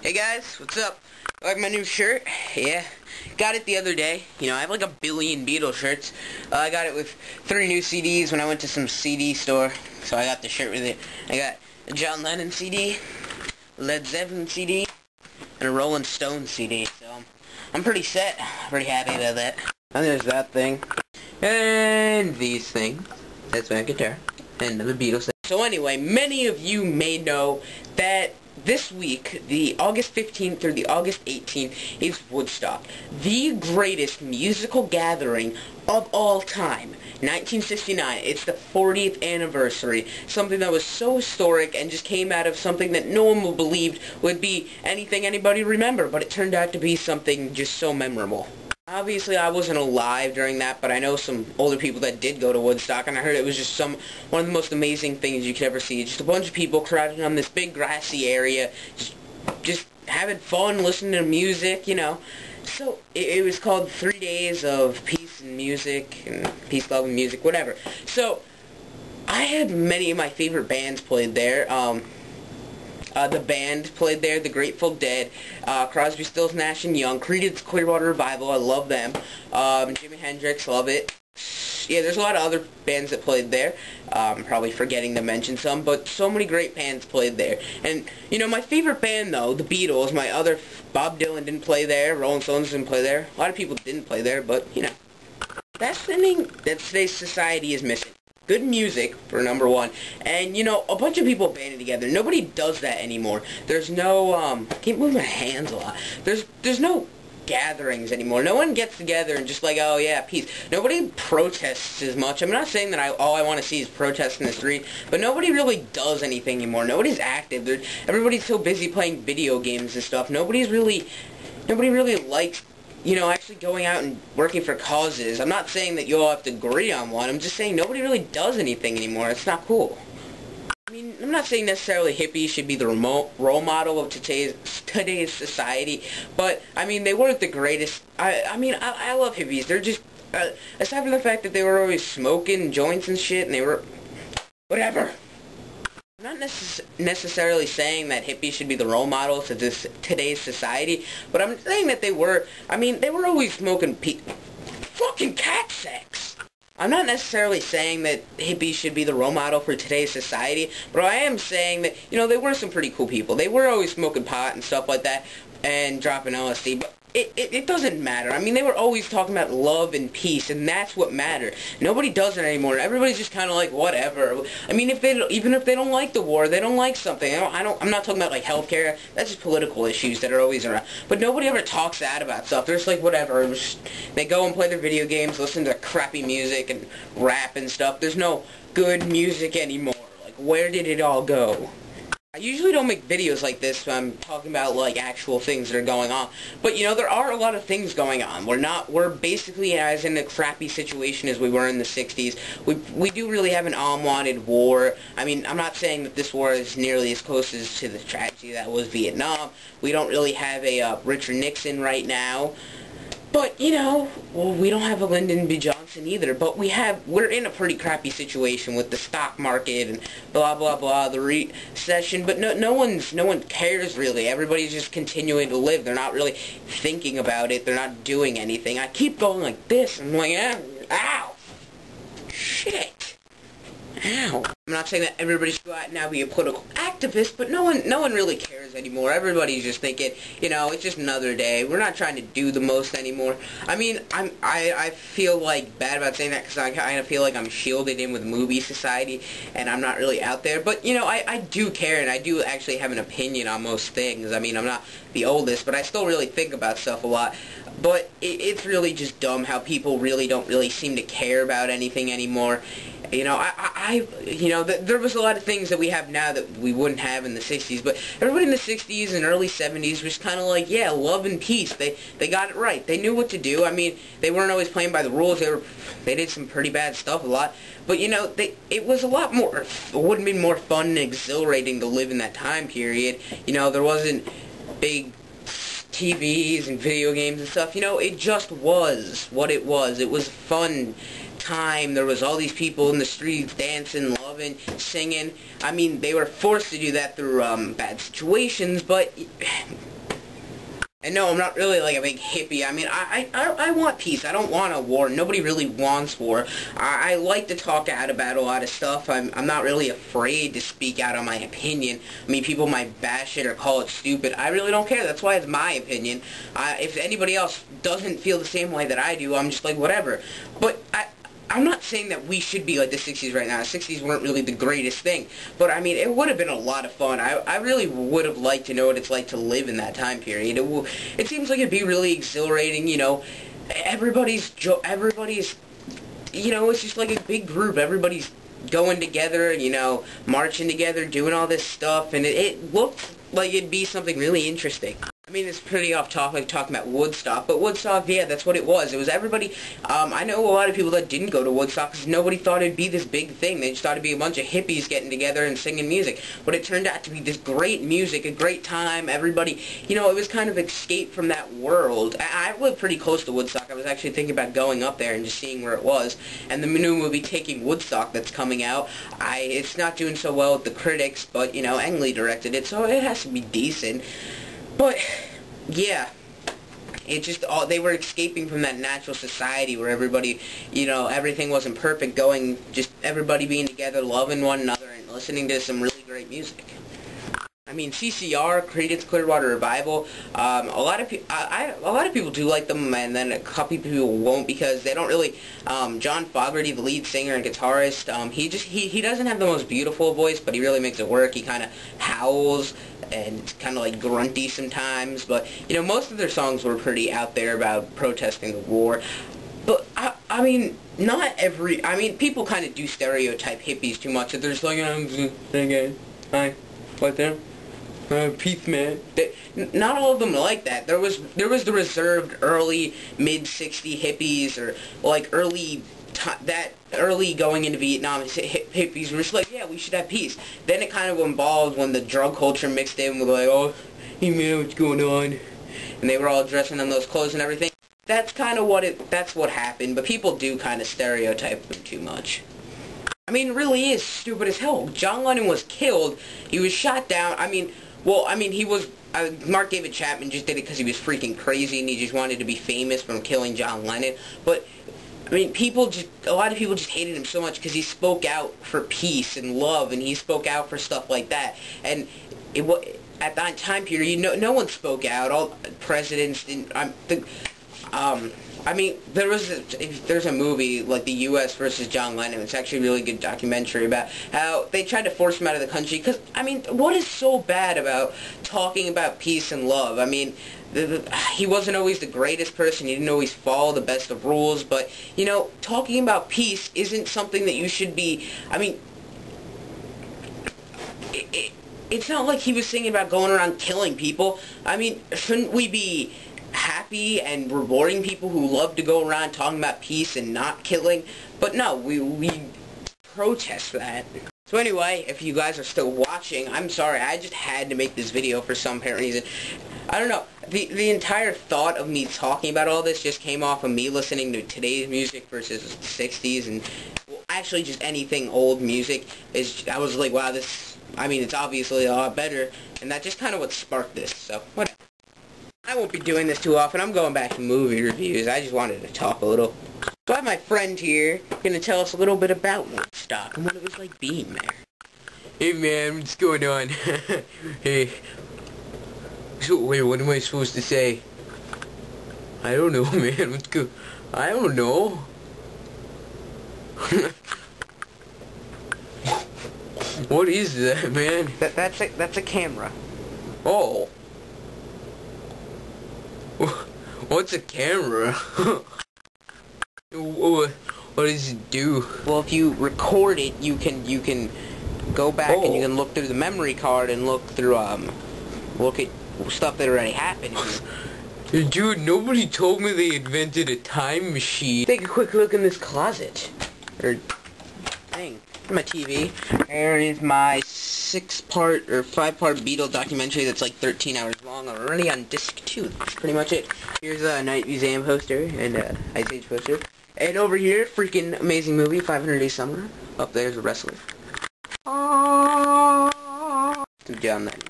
Hey guys, what's up? Like my new shirt? Yeah, got it the other day. You know, I have like a billion Beatles shirts. I got it with 3 new CDs when I went to some CD store, so I got the shirt with it. I got a John Lennon CD, Led Zeppelin CD, and a Rolling Stone CD, so I'm pretty set. Pretty happy about that. And there's that thing. And these things. That's my guitar. And the Beatles thing. So anyway, many of you may know that this week, the August 15th through the August 18th, is Woodstock, the greatest musical gathering of all time. 1969, it's the 40th anniversary, something that was so historic and just came out of something that no one believed would be anything anybody remember, but it turned out to be something just so memorable. Obviously, I wasn't alive during that, but I know some older people that did go to Woodstock, and I heard it was just one of the most amazing things you could ever see. Just a bunch of people crowded on this big grassy area, just having fun, listening to music, you know. So, it was called 3 days of peace and music, and peace, love, and music, whatever. So, I had many of my favorite bands played there. The band played there, the Grateful Dead, Crosby, Stills, Nash & Young, Creedence Clearwater Revival, I love them, Jimi Hendrix, love it. Yeah, there's a lot of other bands that played there. I'm probably forgetting to mention some, but so many great bands played there. And, you know, my favorite band, though, the Beatles, Bob Dylan didn't play there, Rolling Stones didn't play there. A lot of people didn't play there, but, you know, that's the thing that today's society is missing. Good music, for number one, and, you know, a bunch of people banded together. Nobody does that anymore. There's no, I can't move my hands a lot. There's no gatherings anymore. No one gets together and just like, oh yeah, peace. Nobody protests as much. I'm not saying that all I want to see is protests in the street, but nobody really does anything anymore. Nobody's active. Everybody's so busy playing video games and stuff. Nobody really likes, you know, actually going out and working for causes. I'm not saying that you all have to agree on one. I'm just saying nobody really does anything anymore. It's not cool. I mean, I'm not saying necessarily hippies should be the role model of today's society, but, I mean, they weren't the greatest. I mean, I love hippies. They're just, aside from the fact that they were always smoking joints and shit, and they were, whatever. I'm not necessarily saying that hippies should be the role models to today's society, but I'm saying that they were always smoking fucking cat sex. I'm not necessarily saying that hippies should be the role model for today's society, but I am saying that, you know, they were some pretty cool people. They were always smoking pot and stuff like that, and dropping LSD, but it doesn't matter. I mean, they were always talking about love and peace, and that's what mattered. Nobody does it anymore. Everybody's just kind of like, whatever. I mean, even if they don't like the war, they don't like something. I'm not talking about, like, healthcare. That's just political issues that are always around. But nobody ever talks that about stuff. They're just like, whatever. They go and play their video games, listen to crappy music and rap and stuff. There's no good music anymore. Like, where did it all go? I usually don't make videos like this when I'm talking about, like, actual things that are going on. But, you know, there are a lot of things going on. We're basically as in a crappy situation as we were in the 60s. We do really have an unwanted war. I mean, I'm not saying that this war is nearly as close as to the tragedy that was Vietnam. We don't really have a Richard Nixon right now. But, you know, well, we don't have a Lyndon B. Johnson either, but we're in a pretty crappy situation with the stock market and blah, blah, blah, the recession, but no one cares really. Everybody's just continuing to live. They're not really thinking about it. They're not doing anything. I keep going like this, and I'm like, ow, shit. Ow. I'm not saying that everybody should go out and now be a political activist, but no one really cares anymore. Everybody's just thinking, you know, it's just another day. We're not trying to do the most anymore. I mean, I feel like bad about saying that because I kind of feel like I'm shielded in with movie society and I'm not really out there. But, you know, I do care and I do actually have an opinion on most things. I mean, I'm not the oldest, but I still really think about stuff a lot. But it's really just dumb how people don't really seem to care about anything anymore. You know, you know, there was a lot of things that we have now that we wouldn't have in the 60s, but everybody in the 60s and early 70s was kind of like, yeah, love and peace. They got it right. They knew what to do. I mean, they weren't always playing by the rules. They did some pretty bad stuff a lot, but, you know, it was a lot more, it would have been more fun and exhilarating to live in that time period. You know, there wasn't big TVs and video games and stuff. You know, it just was what it was. It was fun time. There was all these people in the streets dancing, loving relevant, singing. I mean, they were forced to do that through bad situations, but... And no, I'm not really like a big hippie. I mean, I want peace. I don't want a war. Nobody really wants war. I like to talk out about a lot of stuff. I'm not really afraid to speak out on my opinion. I mean, people might bash it or call it stupid. I really don't care. That's why it's my opinion. If anybody else doesn't feel the same way that I do, I'm just like, whatever. But I'm not saying that we should be like the 60s right now. The 60s weren't really the greatest thing. But, I mean, it would have been a lot of fun. I really would have liked to know what it's like to live in that time period. It seems like it'd be really exhilarating, you know. Everybody's, you know, it's just like a big group. Everybody's going together, you know, marching together, doing all this stuff. And it looked like it'd be something really interesting. I mean, it's pretty off topic talking about Woodstock, but Woodstock, yeah, that's what it was. It was everybody, I know a lot of people that didn't go to Woodstock because nobody thought it'd be this big thing. They just thought it'd be a bunch of hippies getting together and singing music. But it turned out to be this great music, a great time, everybody, you know, it was kind of escape from that world. I live pretty close to Woodstock. I was actually thinking about going up there and just seeing where it was. And the new movie Taking Woodstock that's coming out, it's not doing so well with the critics, but, you know, Ang Lee directed it, so it has to be decent. But, yeah, it just, they were escaping from that natural society where everybody, you know, everything wasn't perfect, just everybody being together, loving one another, and listening to some really great music. I mean, CCR, Creedence Clearwater Revival, a lot of people do like them, and then a couple people won't because they don't really, John Fogerty, the lead singer and guitarist, he doesn't have the most beautiful voice, but he really makes it work. He kind of howls, and it's kind of like grunty sometimes, but, you know, most of their songs were pretty out there about protesting the war. But, I mean, people kind of do stereotype hippies too much. They're just like, hi, what there? Peace, man. Not all of them are like that. There was the reserved early mid-60s hippies, or like early going into Vietnam, hippies were just like, yeah, we should have peace. Then it kind of evolved when the drug culture mixed in with like, oh, hey man, what's going on? And they were all dressing in those clothes and everything. That's kind of that's what happened, but people do kind of stereotype them too much. I mean, it really is stupid as hell. John Lennon was killed. He was shot down. Mark David Chapman just did it because he was freaking crazy and he just wanted to be famous from killing John Lennon. But, I mean, a lot of people just hated him so much because he spoke out for peace and love, and he spoke out for stuff like that. And at that time period, no one spoke out. All presidents didn't. I mean, there's a movie, like the U.S. versus John Lennon. It's actually a really good documentary about how they tried to force him out of the country. Because, I mean, what is so bad about talking about peace and love? I mean, he wasn't always the greatest person. He didn't always follow the best of rules. But, you know, talking about peace isn't something that you should be... I mean, it's not like he was singing about going around killing people. I mean, shouldn't we be happy and rewarding people who love to go around talking about peace and not killing? But no, we protest that. So anyway, if you guys are still watching, I'm sorry, I just had to make this video for some apparent reason. I don't know, the entire thought of me talking about all this just came off of me listening to today's music versus 60s, and well, actually just anything old music. I was like, wow, it's obviously a lot better, and that just kind of what sparked this, so whatever. I won't be doing this too often. I'm going back to movie reviews. I just wanted to talk a little. So I have my friend here, going to tell us a little bit about Woodstock and what it was like being there. Hey man, what's going on? Hey. So, wait, what am I supposed to say? I don't know, man. What's good? I don't know. What is that, man? That's a camera. Oh. What's a camera? What does it do? Well, if you record it, you can go back and you can look through the memory card and look through look at stuff that already happened. Dude, nobody told me they invented a time machine. Take a quick look in this closet. Or thing. My TV. There is my 6-part or 5-part Beatle documentary that's like 13 hours long. I'm already on disc 2. That's pretty much it. Here's a Night Museum poster and a Ice Age poster. And over here, freaking amazing movie, 500 Days Summer. Up there's a wrestler. John then.